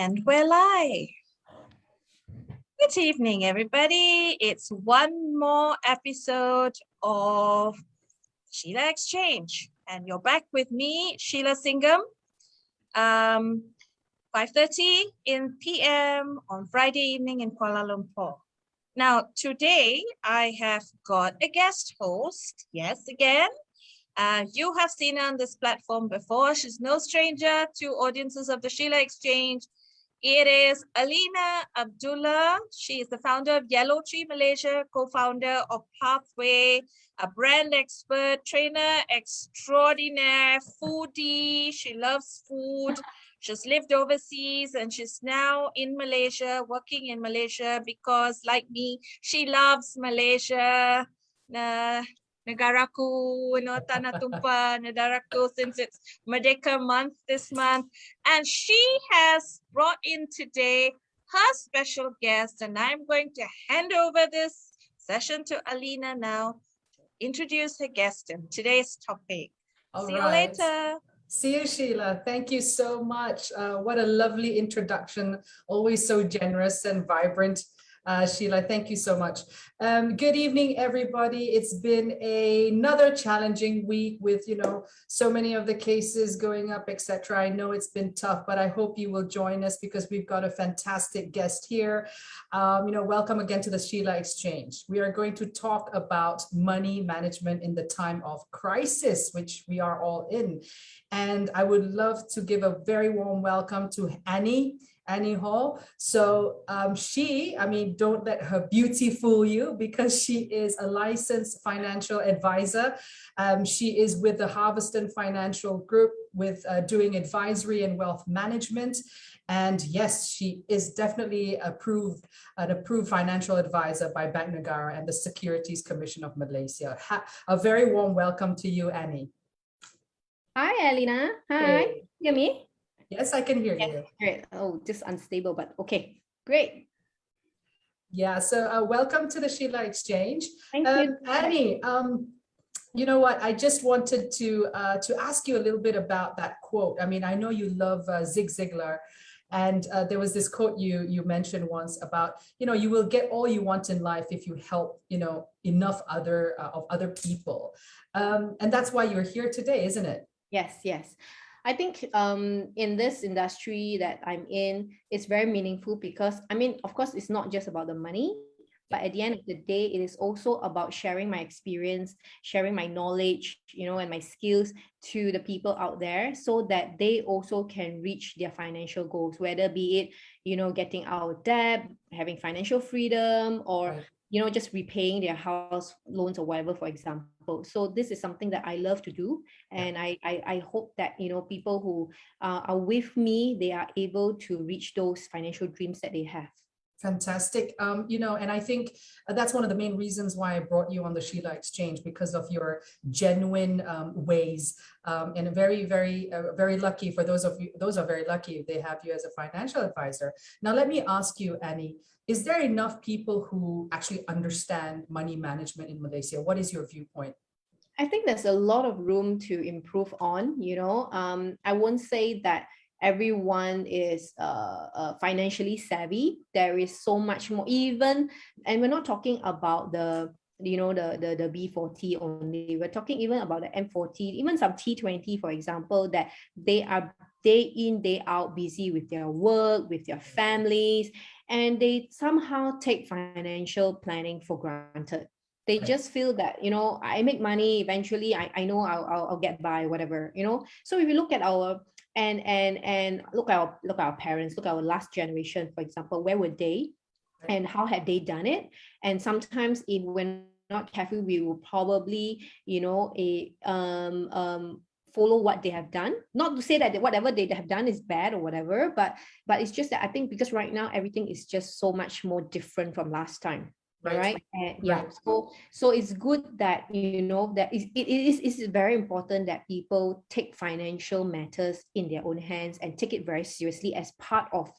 And we're live. Good evening, everybody. It's one more episode of Sheila Exchange. And you're back with me, Sheila Singham, 5:30 p.m. on Friday evening in Kuala Lumpur. Now, today I have got a guest host. Yes, again. You have seen her on this platform before. She's no stranger to audiences of the Sheila Exchange. It is Alleena Abdullah. She is the founder of Yellow Tree Malaysia, co-founder of Pathway, a brand expert, trainer extraordinaire, foodie. She loves food. She's lived overseas and she's now in Malaysia, working in Malaysia because, like me, she loves Malaysia. Negaraku, tanah tumpah negaraku, since it's Merdeka month this month. And she has brought in today her special guest, and I'm going to hand over this session to Alleena now to introduce her guest and today's topic. See you later. See you, Sheila. Thank you so much. What a lovely introduction. Always so generous and vibrant. Sheila, thank you so much. Good evening, everybody. It's been another challenging week with, so many of the cases going up, etc. I know it's been tough, but I hope you will join us because we've got a fantastic guest here. Welcome again to the Sheila Exchange. We are going to talk about money management in the time of crisis, which we are all in. And I would love to give a very warm welcome to Annie Hor. So don't let her beauty fool you because she is a licensed financial advisor. She is with the Harveston Financial Group with doing advisory and wealth management. And yes, she is definitely an approved financial advisor by Bank Negara and the Securities Commission of Malaysia. A very warm welcome to you, Annie. Hi, Alleena. Hi. Hey. Hear me? Yes, I can hear you. Great. Oh, just unstable, but okay. Great. Yeah, so welcome to the Sheila Exchange. Thank you. Annie, you know what? I just wanted to ask you a little bit about that quote. I mean, I know you love Zig Ziglar, and there was this quote you mentioned once about, you will get all you want in life if you help, enough other people. And that's why you're here today, isn't it? Yes. I think in this industry that I'm in, it's very meaningful because, of course, it's not just about the money, but at the end of the day, it is also about sharing my experience, sharing my knowledge, and my skills to the people out there so that they also can reach their financial goals, whether be it, getting out of debt, having financial freedom, or just repaying their house loans or whatever, for example. So this is something that I love to do. And I hope that, people who are with me, they are able to reach those financial dreams that they have. Fantastic. And I think that's one of the main reasons why I brought you on the Sheila Exchange, because of your genuine ways, and very, very, very lucky for those are very lucky if they have you as a financial advisor. Now, let me ask you, Annie, is there enough people who actually understand money management in Malaysia? What is your viewpoint? I think there's a lot of room to improve on, I won't say that everyone is financially savvy. There is so much more, and we're not talking about the B40 only. We're talking even about the M40, even some T20, for example, that they are day in, day out busy with their work, with their families, and they somehow take financial planning for granted. They just feel that, I make money, eventually I know I'll get by, whatever, So if you look at our and look at our parents, look at our last generation, for example, where were they and how had they done it? And sometimes if we're not careful, we will probably, follow what they have done. Not to say that whatever they have done is bad or whatever, but it's just that I think because right now everything is just so much more different from last time. Right. So it's good that that it is very important that people take financial matters in their own hands and take it very seriously as part of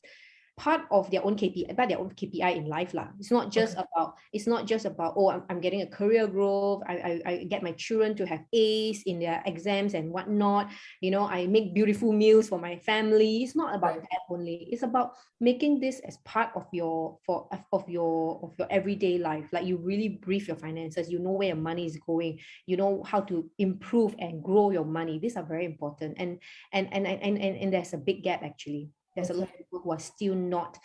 part of their own KPI in life lah. It's not just about, oh, I'm getting a career growth, I get my children to have A's in their exams and whatnot, I make beautiful meals for my family. It's not about that only. It's about making this as part of your everyday life. Like, you really brief your finances, you know where your money is going, you know how to improve and grow your money. These are very important, and there's a big gap actually. There's a lot of people who are still not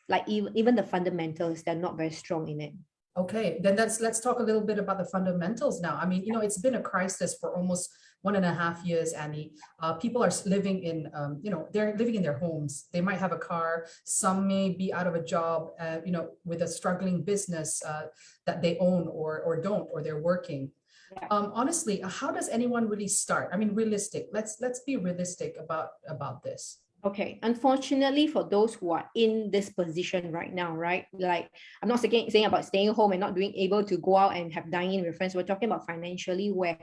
like, even the fundamentals, they're not very strong in it. Okay, then let's talk a little bit about the fundamentals now. I mean, it's been a crisis for almost 1.5 years, Annie. People are living in, they're living in their homes. They might have a car. Some may be out of a job, with a struggling business that they own or don't, or they're working. Yeah. Honestly, how does anyone really start? I mean, realistic. Let's be realistic about this. Okay, unfortunately, for those who are in this position right now, right? Like, I'm not saying about staying home and not being able to go out and have dining with friends. We're talking about financially where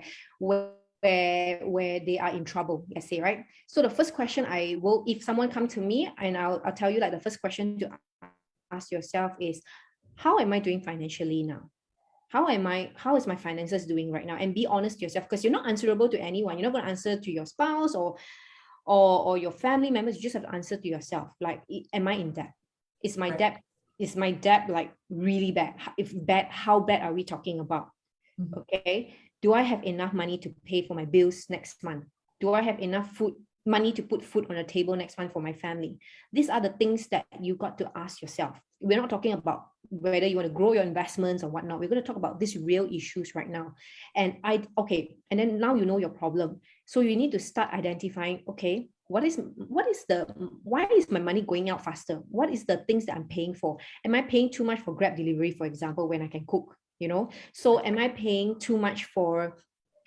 they are in trouble, let's say, right? So the first question if someone come to me, and I'll tell you, like, the first question to ask yourself is, how am I doing financially now? How is my finances doing right now? And be honest to yourself, because you're not answerable to anyone. You're not going to answer to your spouse or your family members. You just have to answer to yourself. Like, am I in debt? Is my debt like really bad? If bad, how bad are we talking about? Mm-hmm. Okay. Do I have enough money to pay for my bills next month? Do I have enough money to put food on the table next month for my family? These are the things that you got to ask yourself. We're not talking about whether you want to grow your investments or whatnot. We're going to talk about these real issues right now. And then now you know your problem. So you need to start identifying, okay, why is my money going out faster? What is the things that I'm paying for? Am I paying too much for Grab delivery, for example, when I can cook? So am I paying too much for,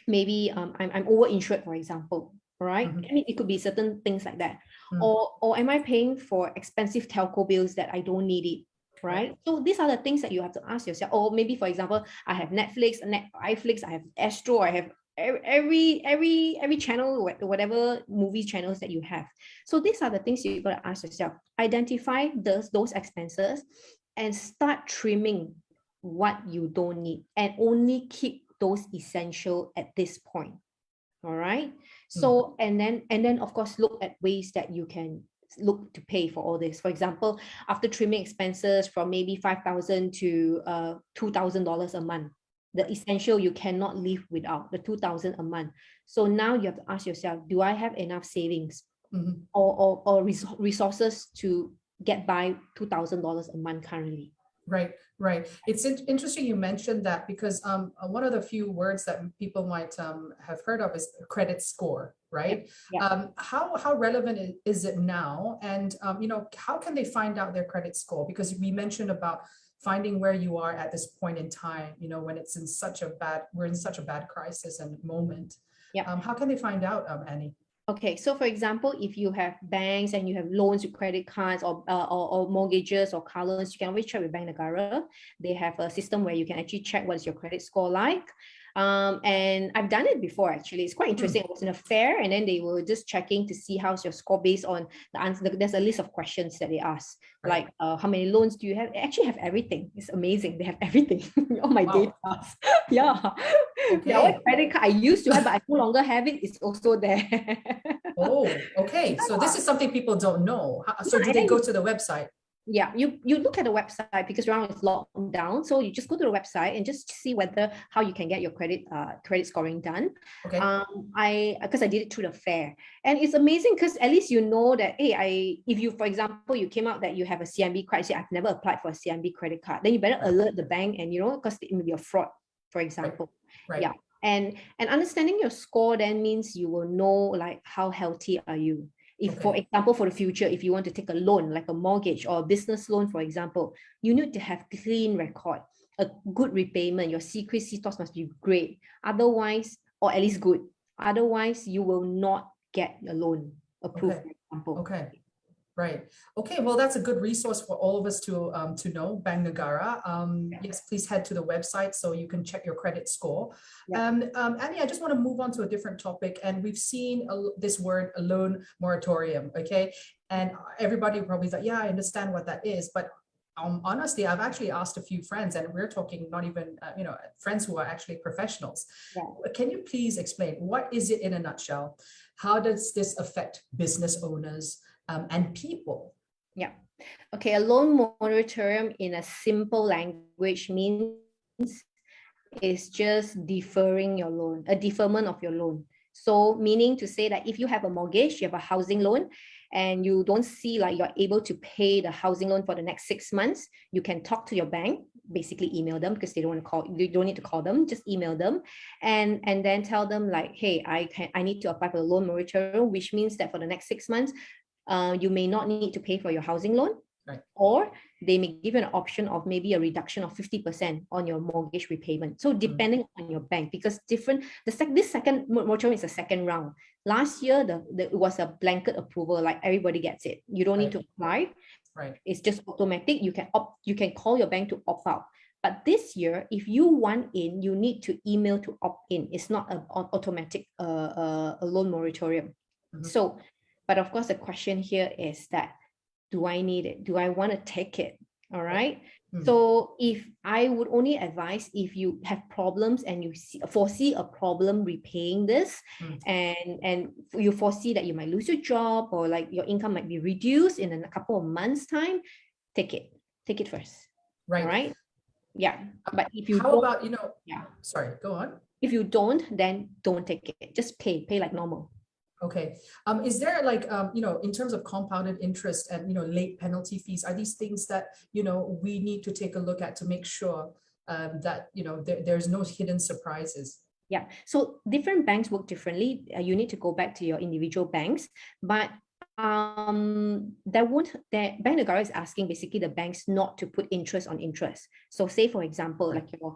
maybe I'm over-insured, for example, right? Mm-hmm. I mean, it could be certain things like that. Mm-hmm. Or am I paying for expensive telco bills that I don't need it, right? So these are the things that you have to ask yourself. Or maybe, for example, I have Netflix, iFlix, I have Astro, I have every channel, whatever movie channels that you have. So these are the things you've got to ask yourself. Identify those expenses and start trimming what you don't need, and only keep those essential at this point. All right. So, and then of course, look at ways that you can look to pay for all this. For example, after trimming expenses from maybe $5,000 to $2,000 a month, the essential you cannot live without, the $2,000 a month. So now you have to ask yourself, do I have enough savings or resources to get by $2,000 a month currently? Right. It's interesting you mentioned that, because one of the few words that people might have heard of is credit score, right? Yeah. How relevant is it now? And how can they find out their credit score? Because we mentioned about finding where you are at this point in time, when we're in such a bad crisis and moment. Yeah. How can they find out, Annie? Okay, so for example, if you have banks and you have loans with credit cards or mortgages or car loans, you can always check with Bank Negara. They have a system where you can actually check what is your credit score like. And I've done it before, actually. It's quite interesting. I was in a fair, and then they were just checking to see how's your score based on the answer. There's a list of questions that they ask, like how many loans do you have? They actually have everything. It's amazing. They have everything. All my data. Yeah. Okay. The credit card I used to have, but I no longer have it. It's also there. Oh, okay. So this is something people don't know. So do they go to the website? Yeah, you look at the website, because around it's locked down. So you just go to the website and just see how you can get your credit scoring done. Okay. Because I did it through the fair, and it's amazing because at least you know that, hey, if you, for example, you came out that you have a CMB credit, say I've never applied for a CMB credit card, then you better alert the bank, and because it may be a fraud, for example. Right. Yeah. And understanding your score then means you will know, like, how healthy are you. If, for example, for the future, if you want to take a loan, like a mortgage or a business loan, for example, you need to have clean record, a good repayment. Your secrecy stocks must be great. Otherwise, or at least good. Otherwise, you will not get a loan approved, for example. Okay. Right. Okay. Well, that's a good resource for all of us to know, Bank Negara. Yes, please head to the website so you can check your credit score. Yeah. Annie, I just want to move on to a different topic, and we've seen this word, a loan moratorium. Okay, and everybody probably thought, yeah, I understand what that is, but honestly, I've actually asked a few friends, and we're talking not even friends who are actually professionals. Yeah. Can you please explain what is it in a nutshell? How does this affect business owners? And people? Yeah. Okay, a loan moratorium in a simple language means is just deferring your loan, a deferment of your loan. So meaning to say that if you have a mortgage, you have a housing loan, and you don't see like you're able to pay the housing loan for the next 6 months, you can talk to your bank, basically email them, because they don't want to call, you don't need to call them, just email them, and then tell them like, hey, I need to apply for a loan moratorium, which means that for the next 6 months, you may not need to pay for your housing loan, right, or they may give you an option of maybe a reduction of 50% on your mortgage repayment. So depending on your bank, because this second moratorium is a second round. Last year, it was a blanket approval, like everybody gets it. You don't need to apply. Right. It's just automatic. You can call your bank to opt out. But this year, if you want in, you need to email to opt in. It's not an automatic a loan moratorium. So, but of course, the question here is that, do I need it? Do I want to take it? All right. So if I would only advise, if you have problems and you foresee a problem repaying this, and you foresee that you might lose your job, or like your income might be reduced in a couple of months' time, take it first. Right. All right. Yeah. But if you how about, sorry, go on. If you don't, then don't take it. Just pay like normal. Okay. Is there like, in terms of compounded interest and, late penalty fees, are these things that, we need to take a look at to make sure that, there's no hidden surprises? Yeah. So different banks work differently. You need to go back to your individual banks, but Bank Negara is asking basically the banks not to put interest on interest. So say, for example, like your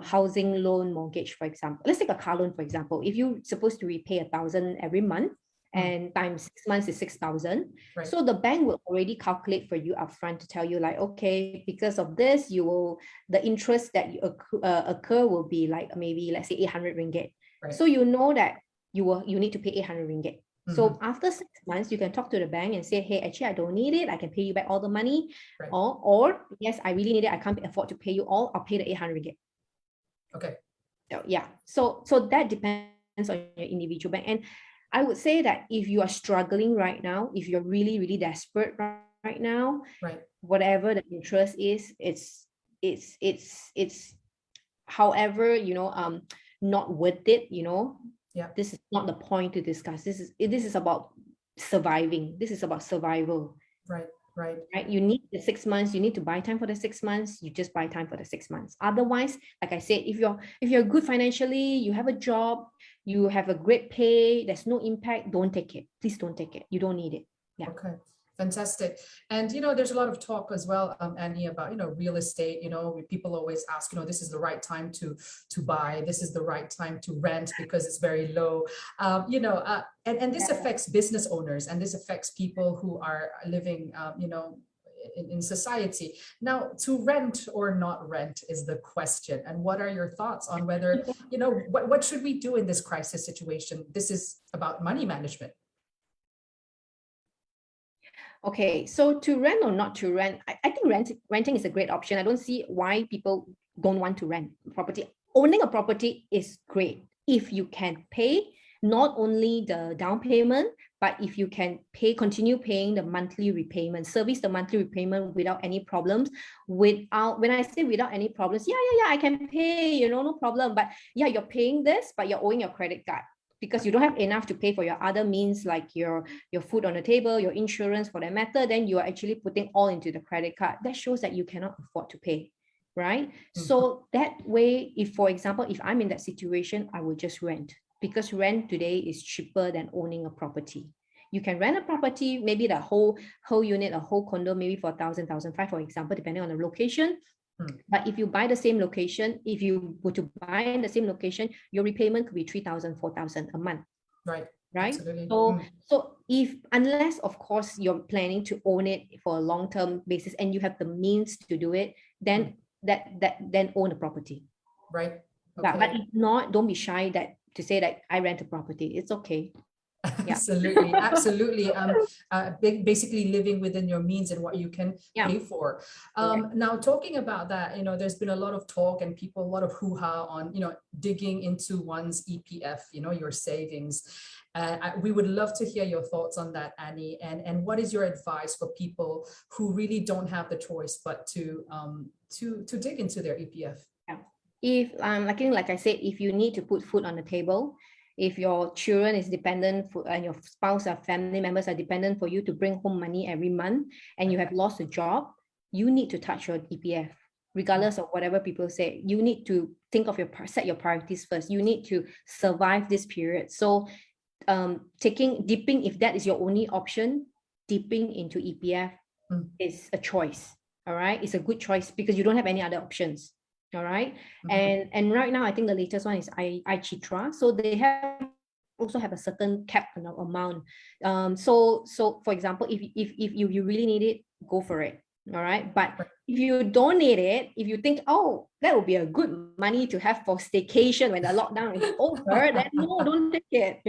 housing loan mortgage, for example, let's take a car loan, for example. If you're supposed to repay 1,000 every month, and times 6 months is 6,000. Right. So the bank will already calculate for you upfront to tell you like, okay, because of this, the interest that you occur will be like maybe, let's say 800 ringgit. Right. So you know that you need to pay 800 ringgit. So after 6 months, you can talk to the bank and say, hey, actually, I don't need it. I can pay you back all the money. Right. Or yes, I really need it. I can't afford to pay you all. I'll pay the 800 ringgit. Okay. So, yeah. So that depends on your individual bank. And I would say that if you are struggling right now, if you're really, really desperate right now, right, whatever the interest is, it's however, not worth it, Yeah. This is not the point to discuss. This is about surviving. This is about survival. Right. Right. You need the 6 months. You need to buy time for the 6 months. You just buy time for the 6 months. Otherwise, like I said, if you're good financially, you have a job, you have a great pay, there's no impact, don't take it. Please don't take it. You don't need it. Yeah. Okay. Fantastic. And, there's a lot of talk as well, Annie, about, real estate, people always ask, this is the right time to buy, this is the right time to rent because it's very low, and this affects business owners, and this affects people who are living, in society. Now, to rent or not rent is the question. And what are your thoughts on whether, what should we do in this crisis situation? This is about money management. Okay, so to rent or not to rent, I think renting is a great option. I don't see why people don't want to rent property. Owning a property is great if you can pay not only the down payment, but if you can continue paying the monthly repayment, service the monthly repayment without any problems. When I say without any problems, yeah, I can pay, no problem. But yeah, you're paying this, but you're owing your credit card, because you don't have enough to pay for your other means, like your food on the table, your insurance for that matter, then you are actually putting all into the credit card. That shows that you cannot afford to pay, right? So that way, if, for example, if I'm in that situation, I will just rent, because rent today is cheaper than owning a property. You can rent a property, maybe the whole unit, a whole condo, maybe for 1,000, 1,500, for example, depending on the location. But if you buy the same location, if you were to buy in the same location, your repayment could be 3,000, 4,000 a month. Right. right? Absolutely. So if, unless of course you're planning to own it for a long-term basis and you have the means to do it, then then own a property. Right. But if not, don't be shy to say that I rent a property. It's okay. Yeah. Absolutely, absolutely. Basically living within your means and what you can pay for. Now, talking about that, there's been a lot of talk and a lot of hoo-ha on, digging into one's EPF, your savings. We would love to hear your thoughts on that, Annie. And what is your advice for people who really don't have the choice but to dig into their EPF? Yeah. If like I said, if you need to put food on the table, if your children is dependent and your spouse or family members are dependent for you to bring home money every month, and you have lost a job, you need to touch your EPF, regardless of whatever people say. You need to think of set your priorities first. You need to survive this period. So dipping, if that is your only option, dipping into EPF is a choice. All right, it's a good choice because you don't have any other options. All right. And right now, I think the latest one is iChitra. So they also have a certain cap amount. So for example, if you really need it, go for it. All right. But if you don't need it, if you think, oh, that would be a good money to have for staycation when the lockdown is over, then no, don't take it,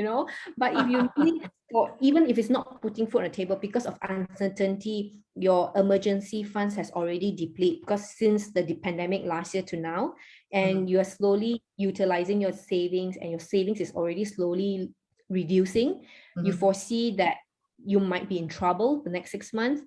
But if you need, or even if it's not putting food on the table because of uncertainty, your emergency funds has already depleted because since the pandemic last year to now, and you are slowly utilizing your savings and your savings is already slowly reducing, you foresee that you might be in trouble the next 6 months,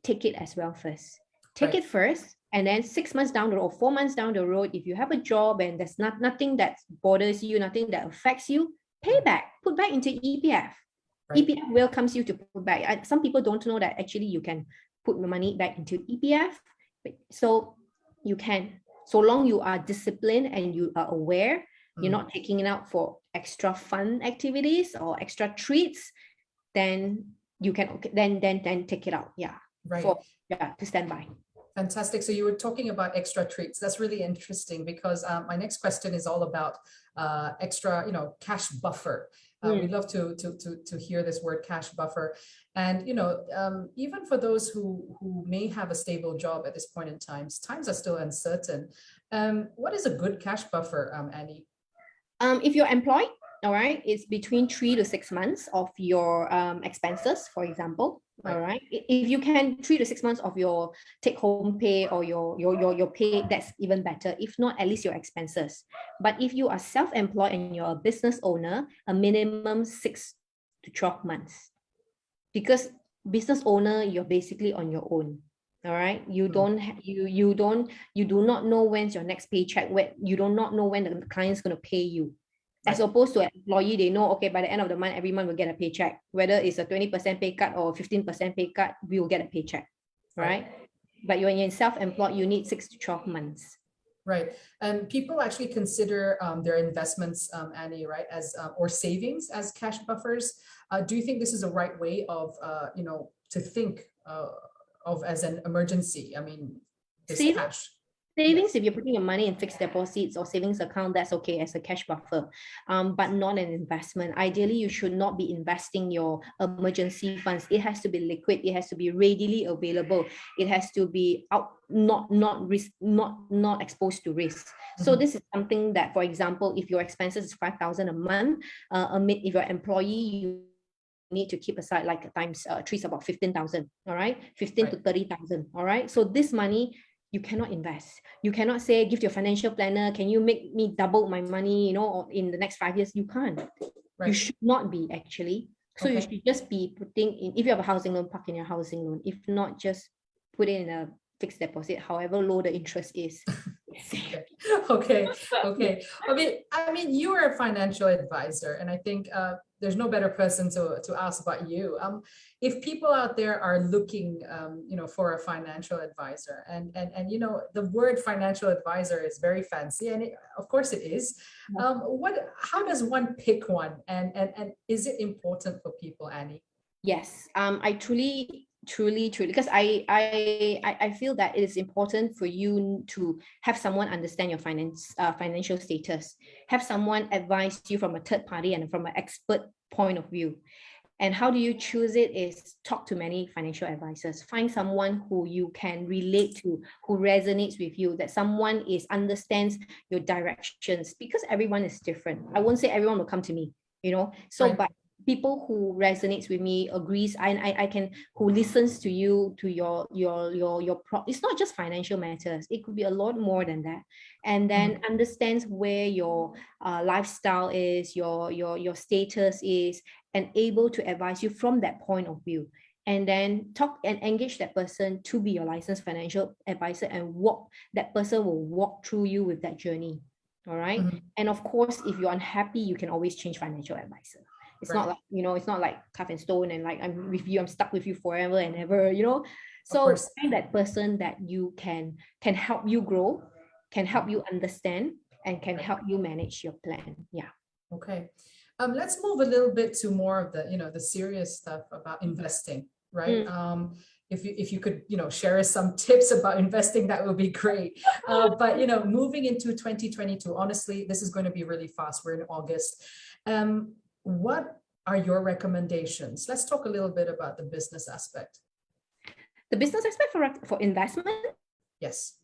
take it as well first. Take it first, and then 6 months down the road, or 4 months down the road, if you have a job and there's nothing that bothers you, nothing that affects you, pay back, put back into EPF. EPF welcomes you to put back. Some people don't know that actually you can put the money back into EPF. So you can, so long you are disciplined and you are aware, you're not taking it out for extra fun activities or extra treats, then you can then take it out. Yeah. Right. To stand by. Fantastic. So you were talking about extra treats. That's really interesting because my next question is all about extra, cash buffer. We'd love to hear this word cash buffer. And, even for those who may have a stable job at this point in time, times are still uncertain. What is a good cash buffer, Annie? If you're employed, all right, it's between 3 to 6 months of your expenses, for example. All right. If you can 3 to 6 months of your take-home pay or your pay, that's even better. If not, at least your expenses. But if you are self-employed and you're a business owner, a minimum 6 to 12 months. Because business owner, you're basically on your own. All right. You do not know when's your next paycheck. You do not know when the client's going to pay you. As opposed to an employee, they know, okay, by the end of the month, every month we'll get a paycheck. Whether it's a 20% pay cut or 15% pay cut, we will get a paycheck, right? But when you're in self-employed, you need 6 to 12 months. Right. And people actually consider their investments, Annie, right, as or savings as cash buffers. Do you think this is a right way of, to think of as an emergency? I mean, this cash. Savings, if you're putting your money in fixed deposits or savings account, that's okay as a cash buffer, but not an investment. Ideally, you should not be investing your emergency funds. It has to be liquid. It has to be readily available. It has to be out, not exposed to risk. So this is something that, for example, if your expenses is 5,000 a month, if you're an employee, you need to keep aside like times 3 is about 15,000. All right, 15 to 30,000. All right, so this money you cannot invest. You cannot say, give to your financial planner, can you make me double my money, or in the next 5 years? You can't. You should not be actually. So you should just be putting in, if you have a housing loan, park in your housing loan. If not, just put it in a fixed deposit, however low the interest is. Okay. I mean, you are a financial advisor, and I think there's no better person to ask about you. If people out there are looking, for a financial advisor, and the word financial advisor is very fancy, and of course it is. How does one pick one, and is it important for people, Annie? Yes, I truly, because I feel that it is important for you to have someone understand your financial status, have someone advise you from a third party and from an expert point of view. And how do you choose it is talk to many financial advisors. Find someone who you can relate to, who resonates with you, that someone understands your directions, because everyone is different. I won't say everyone will come to me, So, Right. but people who resonates with me, agrees, I can, who listens to you, to your it's not just financial matters. It could be a lot more than that. And then understands where your lifestyle is, your status is, and able to advise you from that point of view. And then talk and engage that person to be your licensed financial advisor, and that person will walk through you with that journey. All right. And of course, if you're unhappy, you can always change financial advisor. It's not like, it's not like carved in stone and like I'm with you, I'm stuck with you forever and ever, So find that person that you can help you grow, can help you understand, and can help you manage your plan. Yeah. Okay. Let's move a little bit to more of the, the serious stuff about investing, right? If you could, share us some tips about investing, that would be great. But, moving into 2022, honestly, this is going to be really fast. We're in August. What are your recommendations? Let's talk a little bit about the business aspect. The business aspect for investment? Yes.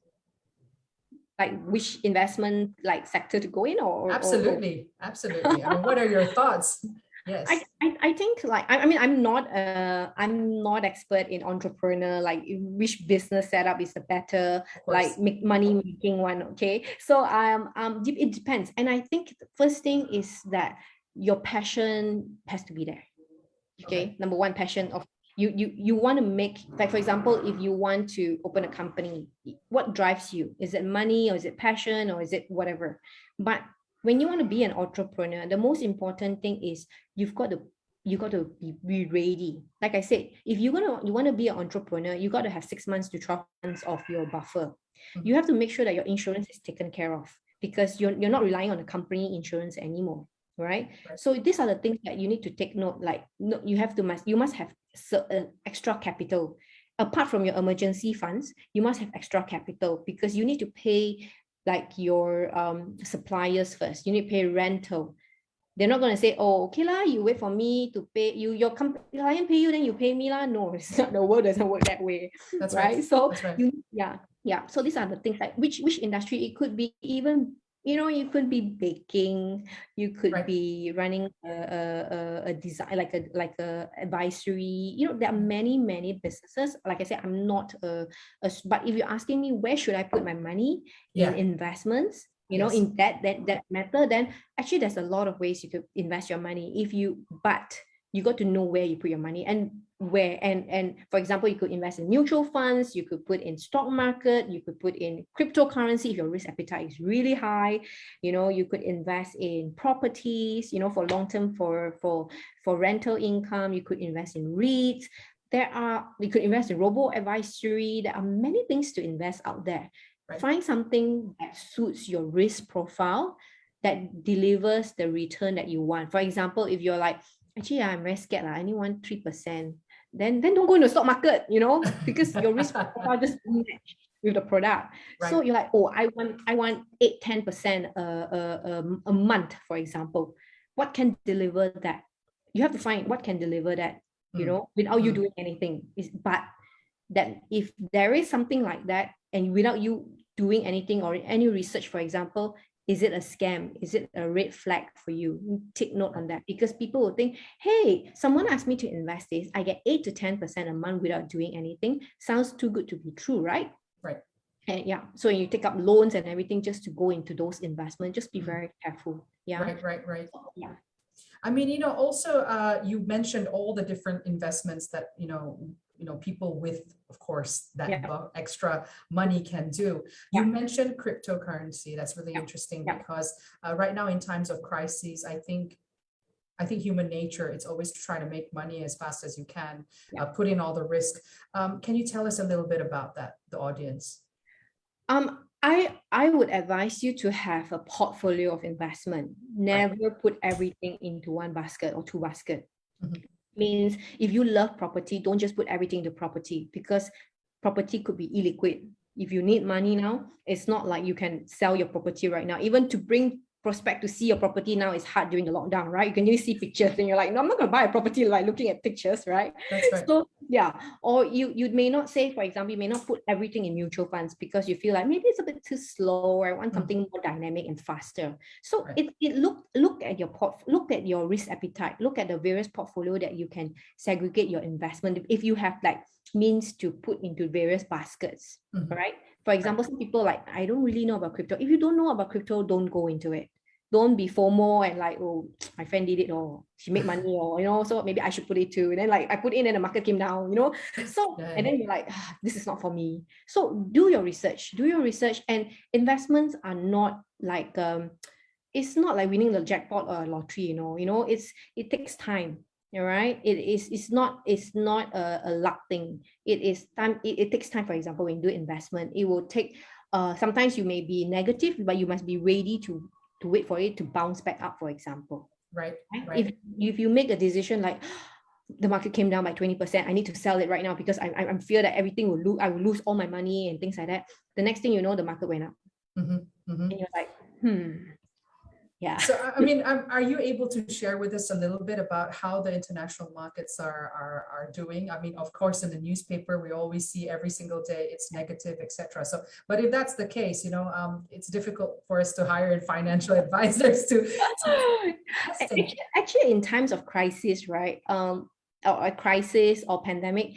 Like which investment sector to go in, or absolutely. I mean, what are your thoughts? Yes. I think I'm not expert in entrepreneur, like which business setup is the better, like money making one. Okay. So it depends. And I think the first thing is that your passion has to be there. Okay. Number one, passion of you want to make, like, for example, if you want to open a company, what drives you? Is it money, or is it passion, or is it whatever? But when you want to be an entrepreneur, the most important thing is you got to be ready. Like I said, if you want to be an entrepreneur, you got to have 6 months to 12 months of your buffer. You have to make sure that your insurance is taken care of, because you're not relying on the company insurance anymore. Right? So these are the things that you need to take note. Like, you must have extra capital apart from your emergency funds. You must have extra capital, because you need to pay like your suppliers first. You need to pay rental. They're not going to say, oh, okay lah, you wait for me to pay you, your client pay you, then you pay me lah. No, it's not, the world doesn't work that way. That's right. So that's right. Yeah. So these are the things, like which industry. It could be even, you could be baking, you could be running a design, like a advisory. There are many businesses. Like I said, I'm not but if you're asking me where should I put my money in investments, in that matter, then actually there's a lot of ways you could invest your money. But you got to know where you put your money, and where, and for example, you could invest in mutual funds, you could put in stock market, you could put in cryptocurrency if your risk appetite is really high. You could invest in properties, for long term, for rental income. You could invest in REITs. You could invest in robo advisory. There are many things to invest out there. Find something that suits your risk profile, that delivers the return that you want. For example, if you're like, actually, I'm very scared, I only want 3%, then don't go into the stock market, because your risk profile just doesn't match with the product. So you're like, oh, I want 8-10% a month, for example. What can deliver that? You have to find what can deliver that, without you doing anything. But that if there is something like that, and without you doing anything or any research, for example, is it a scam? Is it a red flag for you? Take note on that, because people will think, hey, someone asked me to invest this, I get 8 to 10% a month without doing anything. Sounds too good to be true, right? Right. And so you take up loans and everything just to go into those investments. Just be very careful. Yeah. Right. Yeah. I mean, also, you mentioned all the different investments that, people with, of course, that extra money can do. You mentioned cryptocurrency. That's really interesting, because right now, in times of crises, I think human nature, it's always to try to make money as fast as you can, put in all the risk. Can you tell us a little bit about that, the audience? I would advise you to have a portfolio of investment. Never put everything into one basket or two baskets. Means if you love property, don't just put everything into property, because property could be illiquid. If you need money now, it's not like you can sell your property right now. Even to bring prospect to see your property now is hard during the lockdown, right? You can only see pictures and you're like, no, I'm not going to buy a property like looking at pictures, right? That's right. So yeah, or you may not say, for example, you may not put everything in mutual funds because you feel like maybe it's a bit too slow, or I want something more dynamic and faster. So look at your look at your risk appetite, look at the various portfolio that you can segregate your investment if you have like means to put into various baskets, right? For example, some people like, I don't really know about crypto. If you don't know about crypto, don't go into it. Don't be FOMO and like, oh, my friend did it, or she made money, or, you know, so maybe I should put it too. And then like I put in and the market came down, you know. So, and then you're like, this is not for me. So do your research, and investments are not like, it's not like winning the jackpot or a lottery, you know, it takes time. All right, it's not a luck thing. It is time. It takes time. For example, when you do investment, it will take sometimes you may be negative, but you must be ready to wait for it to bounce back up, for example. Right. If you make a decision like the market came down by 20%, I need to sell it right now because I'm fear that everything I will lose all my money and things like that. The next thing you know, the market went up. And you're like, yeah. So, I mean, are you able to share with us a little bit about how the international markets are doing? I mean, of course, in the newspaper, we always see every single day it's negative, etc. So, but if that's the case, you know, it's difficult for us to hire financial advisors to actually, in times of crisis, right? Or a crisis or pandemic,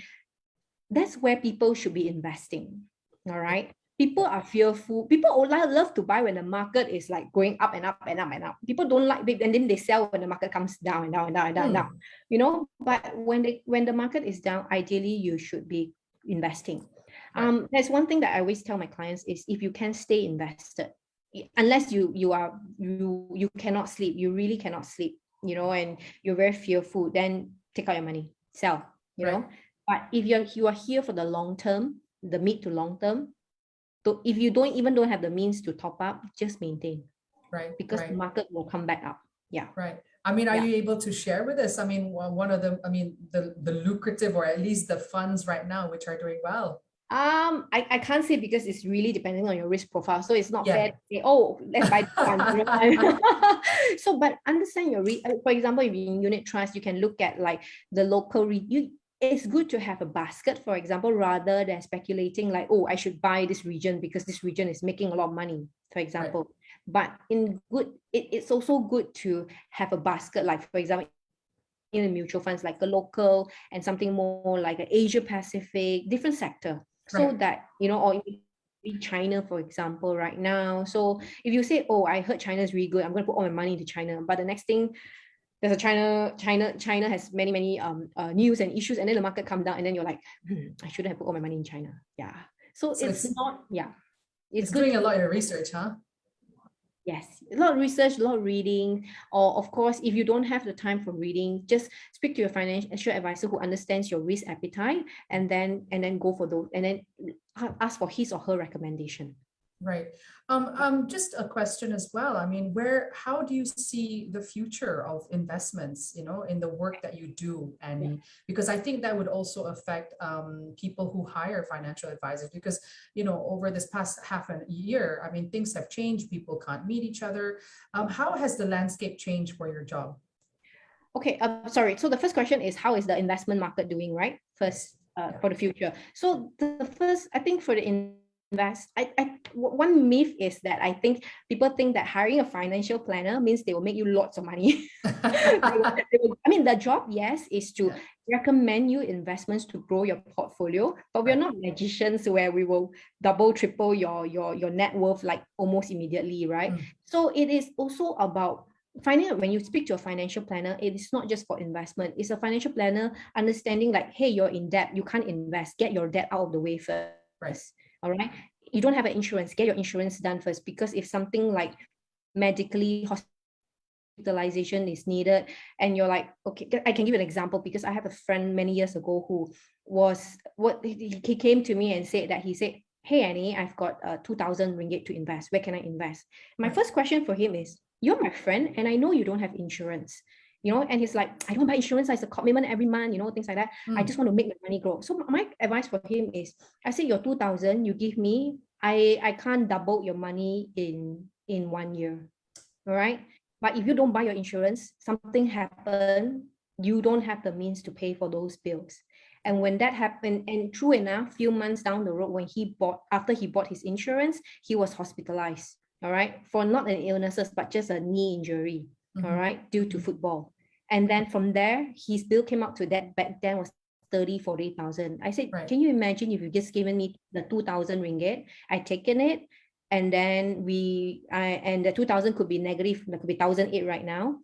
that's where people should be investing. All right. People are fearful. People love to buy when the market is like going up and up and up and up. People don't like it, and then they sell when the market comes down and down and down and down and down. You know, but when the market is down, ideally you should be investing. There's one thing that I always tell my clients is if you can stay invested, unless you cannot sleep, you really cannot sleep, you know, and you're very fearful, then take out your money, sell, you know. But if you are here for the long term, the mid to long term, so if you don't have the means to top up, just maintain, because the market will come back up. I mean, are you able to share with us? I mean, one of them, I mean, the lucrative, or at least the funds right now which are doing well. I can't say because it's really depending on your risk profile. So it's not fair to say, oh, let's buy one. So, but understand your for example, if you're in unit trust, you can look at like the local it's good to have a basket, for example, rather than speculating like, oh, I should buy this region because this region is making a lot of money, for example. But it's also good to have a basket, like for example, in the mutual funds, like a local and something more like an Asia Pacific, different sector, so that, you know, or China, for example, right now. So if you say, oh, I heard China is really good, I'm going to put all my money into China, but the next thing, there's a China has many news and issues, and then the market come down, and then you're like, I shouldn't have put all my money in China. So it's not, it's doing a lot of research, huh? Yes, a lot of research, a lot of reading, or of course, if you don't have the time for reading, just speak to your financial advisor who understands your risk appetite, and then go for those, and then ask for his or her recommendation. Right. Just a question as well. I mean, how do you see the future of investments, you know, in the work that you do? And because I think that would also affect people who hire financial advisors, because, you know, over this past half a year, I mean, things have changed. People can't meet each other. How has the landscape changed for your job? Okay, sorry. So the first question is, how is the investment market doing, right? First, for the future. So the first, I think for the one myth is that I think people think that hiring a financial planner means they will make you lots of money. I mean, the job, yes, is to recommend you investments to grow your portfolio, but we're not magicians where we will double, triple your net worth like almost immediately, right? So it is also about finding out, when you speak to a financial planner, it is not just for investment. It's a financial planner understanding like, hey, you're in debt, you can't invest, get your debt out of the way first. All right, you don't have an insurance, get your insurance done first, because if something like medically hospitalization is needed, and you're like, okay, I can give you an example, because I have a friend many years ago who he came to me and said, hey Annie, I've got 2,000 ringgit to invest, where can I invest? My first question for him is, you're my friend and I know you don't have insurance, you know, and he's like, I don't buy insurance, it's a commitment every month, you know, things like that. I just want to make my money grow. So my advice for him is, I say, your 2,000 you give me, I can't double your money in 1 year. all right? But if you don't buy your insurance, something happened, you don't have the means to pay for those bills. And when that happened, and true enough, few months down the road, after he bought his insurance, he was hospitalized, all right, for not an illnesses, but just a knee injury, all right, due to football. And then from there, his bill came up to that back then was 40,000. I said, can you imagine if you just given me the 2,000 ringgit? I taken it, and then and the 2,000 could be negative, that could be 1,008 right now.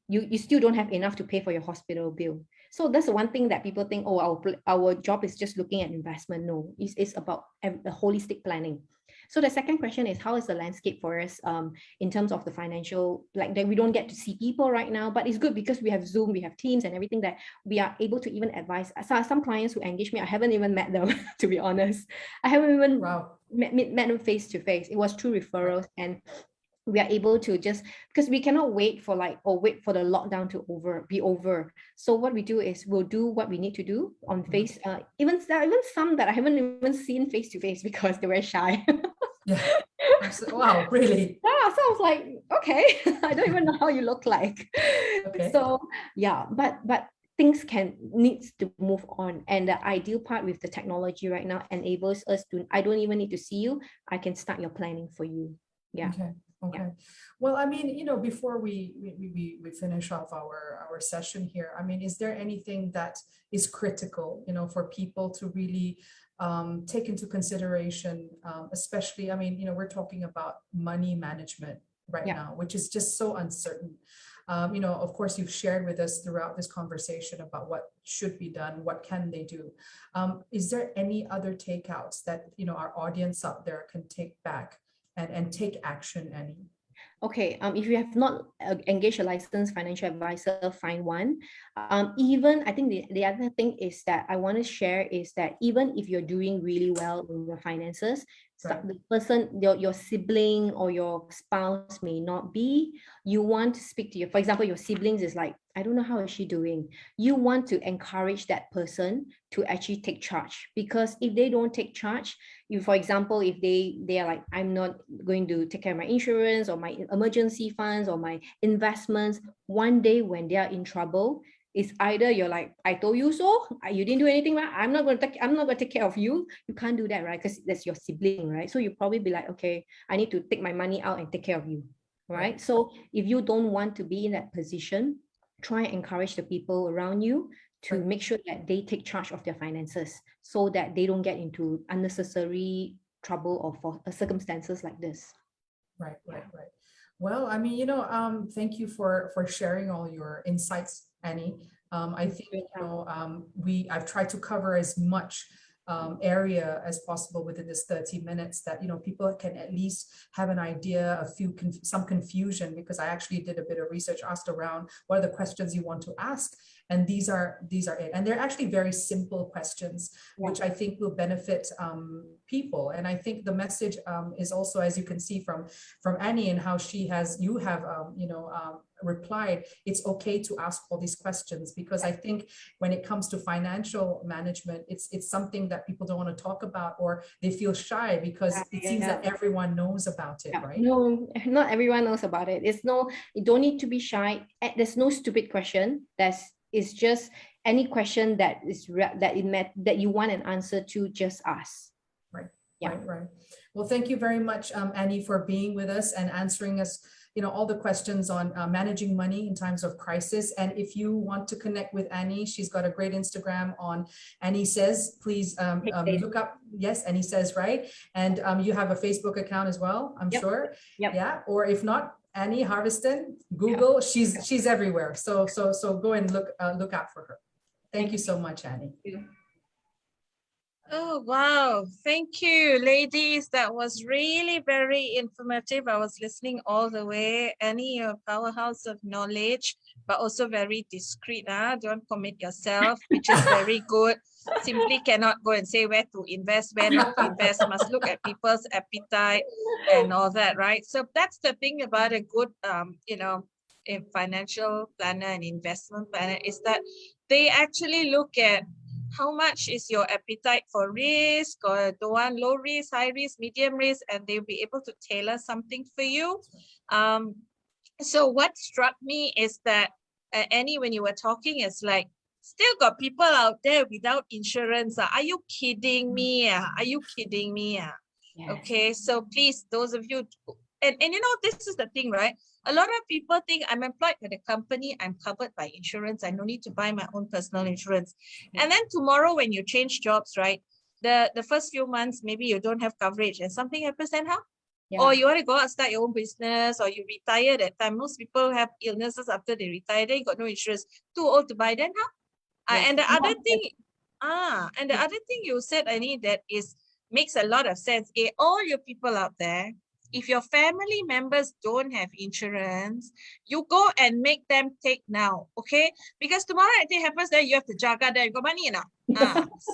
You still don't have enough to pay for your hospital bill. So that's the one thing that people think, oh, our job is just looking at investment. No, it's about the holistic planning. So the second question is, how is the landscape for us in terms of the financial, like that we don't get to see people right now, but it's good because we have Zoom, we have Teams and everything, that we are able to even advise. Some clients who engage me, I haven't even met them, to be honest. I haven't even met them face to face. It was through referrals, and we are able to just, because we cannot wait for the lockdown to be over. So what we do is we'll do what we need to do on face. Even some that I haven't even seen face to face because they were shy. Yeah. Wow, really? Yeah. So I was like, okay, I don't even know how you look like. Okay. So yeah, but things needs to move on, and the ideal part with the technology right now enables us to, I don't even need to see you, I can start your planning for you. Yeah. Okay. Yeah. Well, I mean, before we finish off our session here, I mean, is there anything that is critical, for people to really take into consideration, especially, I mean, we're talking about money management right now, which is just so uncertain. Of course, you've shared with us throughout this conversation about what should be done, what can they do. Is there any other takeouts that, our audience out there can take back and take action, Annie? Okay, if you have not engaged a licensed financial advisor, find one. Even, I think the other thing is that I want to share is that even if you're doing really well in your finances, the person, your sibling or your spouse may not be, you want to speak to for example, your siblings is like, I don't know how is she doing. You want to encourage that person to actually take charge, because if they don't take charge, for example, if they are like, I'm not going to take care of my insurance or my emergency funds or my investments, one day when they are in trouble, it's either you're like, I told you so, you didn't do anything, right? I'm not going to take care of you. You can't do that, right? Because that's your sibling, right? So you probably be like, okay, I need to take my money out and take care of you, right? So if you don't want to be in that position, try and encourage the people around you to make sure that they take charge of their finances, so that they don't get into unnecessary trouble or for circumstances like this. Right. Well, I mean, thank you for sharing all your insights, Annie. I think, I've tried to cover as much area as possible within this 30 minutes, that people can at least have an idea, some confusion, because I actually did a bit of research, asked around what are the questions you want to ask, and these are it, and they're actually very simple questions, which I think will benefit people. And I think the message is also, as you can see from Annie and how you have replied, it's okay to ask all these questions, because I think when it comes to financial management, it's something that people don't want to talk about, or they feel shy because it seems that everyone knows about it, right? No, not everyone knows about it. You don't need to be shy. There's no stupid question. It's just any question that you want an answer to, just ask. Right. Well, thank you very much, Annie, for being with us and answering us all the questions on managing money in times of crisis. And if you want to connect with Annie, she's got a great Instagram on Annie Says. Please look up, yes, Annie Says, right? And you have a Facebook account as well, I'm sure. Yeah, or if not, Annie Harveston, Google, she's everywhere. So go and look out for her. Thank you so much, Annie. Oh, wow. Thank you, ladies. That was really very informative. I was listening all the way. Annie, you're a powerhouse of knowledge, but also very discreet. Don't commit yourself, which is very good. Simply cannot go and say where to invest, where not to invest. Must look at people's appetite and all that, right? So that's the thing about a good, a financial planner and investment planner, is that they actually look at how much is your appetite for risk, or the one low risk, high risk, medium risk, and they'll be able to tailor something for you. So what struck me is that, Annie, when you were talking, it's like, still got people out there without insurance. Are you kidding me? Are you kidding me? Yes. Okay, so please, those of you, and you know, this is the thing, right? A lot of people think I'm employed by the company, I'm covered by insurance, I no need to buy my own personal insurance. And then tomorrow when you change jobs, right? The first few months, maybe you don't have coverage and something happens, then how? Or you want to go out, start your own business, or you retire that time. Most people have illnesses after they retire, they got no insurance, too old to buy, then how? Yes. And the other thing you said, Annie, that makes a lot of sense. All you people out there, if your family members don't have insurance, you go and make them take now, okay? Because tomorrow anything happens, then you have to jaga, then you got money now.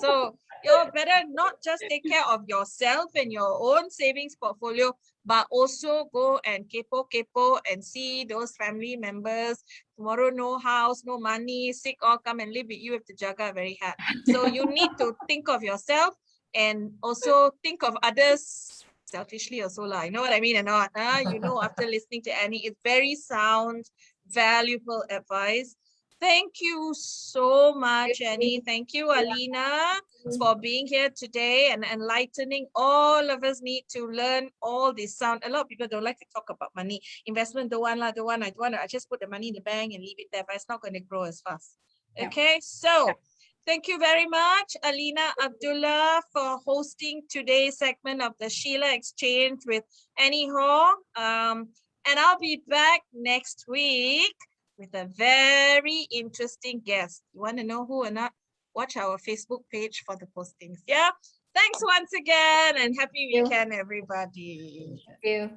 So you better not just take care of yourself and your own savings portfolio, but also go and kepo and see those family members. Tomorrow, no house, no money, sick, all come and live with you, have to jaga very hard. So you need to think of yourself and also think of others selfishly also. You know what I mean or not? You know, after listening to Annie, it's very sound, valuable advice. Thank you so much, Annie. Thank you, Alleena, for being here today and enlightening. All of us need to learn all this sound. A lot of people don't like to talk about money. Investment, don't want. I just put the money in the bank and leave it there, but it's not going to grow as fast. Okay, so thank you very much, Alleena Abdullah, for hosting today's segment of the Sheila Exchange with Annie Hor. And I'll be back next week with a very interesting guest. You want to know who or not? Watch our Facebook page for the postings. Yeah. Thanks once again and happy weekend, everybody. Thank you.